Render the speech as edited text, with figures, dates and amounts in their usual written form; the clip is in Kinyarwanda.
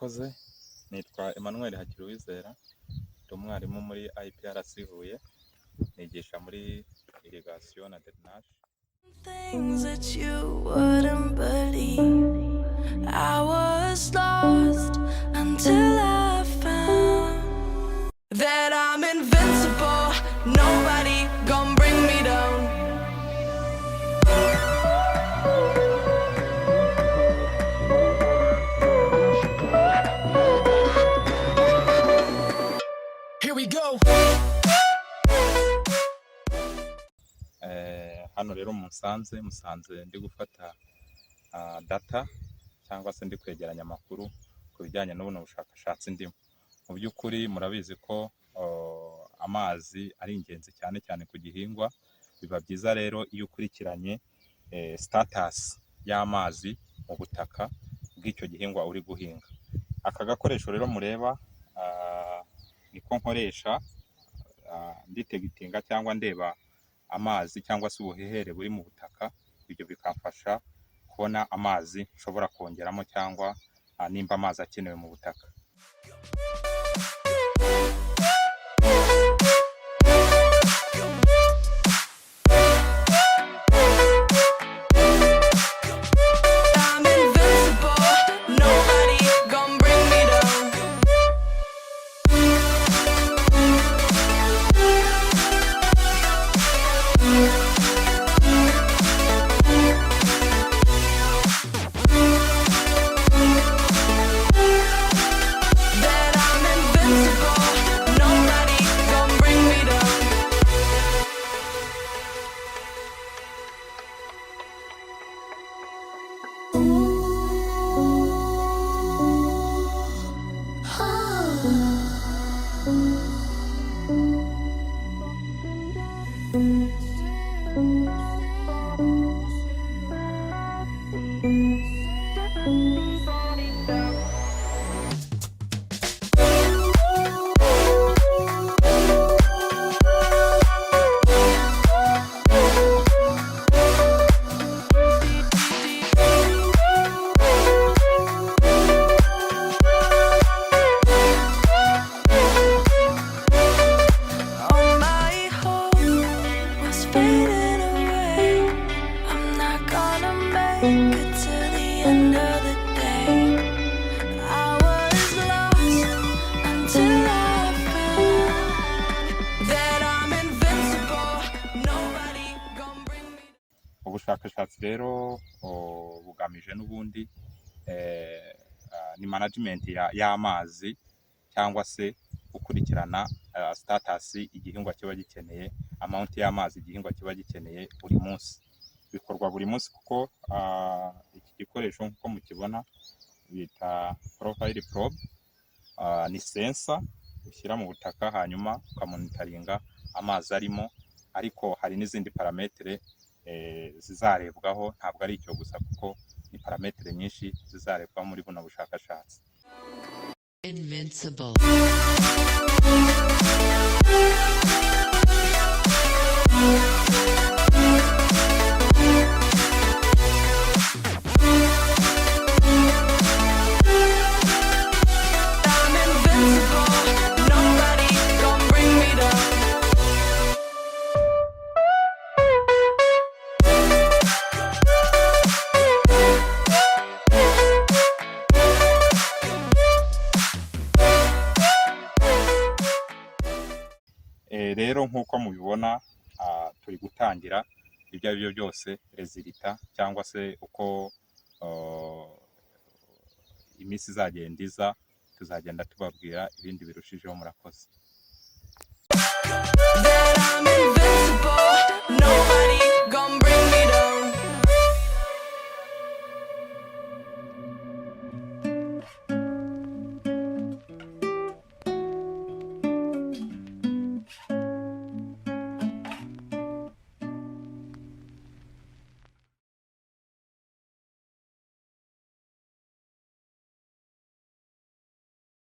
Murakoze, nitwa Emmanuel Hakiruwizera, ndi umwarimu muri IPRC Huye, nigisha muri irrigation na drainage. Things that you wouldn't believe. I was lost until I found that I'm invincible. Nobody gonna bring me down. Here we go. Hano rero Musanze ndi gufata data cyangwa se ndi kwegeranya amakuru ku bijyanye n'ubuno bushakashatsi ndimo. Mu by'ukuri murabizi ko amazi ari ingenzi cyane cyane ku gihingwa. Biba byiza rero iyo ukurikiranye status y'amazi mu butaka bw'icyo gihingwa uri guhinga. Aka gakoresho rero mureba niko nkoresha nditegitinga cyangwa ndeba amazi cyangwa se ubuhehere buri mu butaka. Ibyo bikamfasha kubona amazi nshobora kongeramo cyangwa nimba amazi akenewe mu butaka. Ubushakashatsi rero bugamije n'ubundi ni management y'amazi cyangwa se gukurikirana status igihingwa kiba gikeneye, amount y'amazi igihingwa kiba gikeneye buri munsi. Bikorwa buri munsi kuko iki gikoresho nk'uko mukibona bita profile probe, ni sensor ushyira mu butaka hanyuma ukamonitoringa amazi arimo, ariko hari n'izindi parametere zizarebwaho. Ntabwo ari icyo gusa kuko ni parametere nyinshi zizarebwa muri buno bushakashatsi. Invincible. Rero nk'uko mubibona turi gutangira ibyo ari byo byose resulta cyangwa se uko iminsi izagenda iza tuzagenda tubabwira ibindi birushijeho. Murakoze.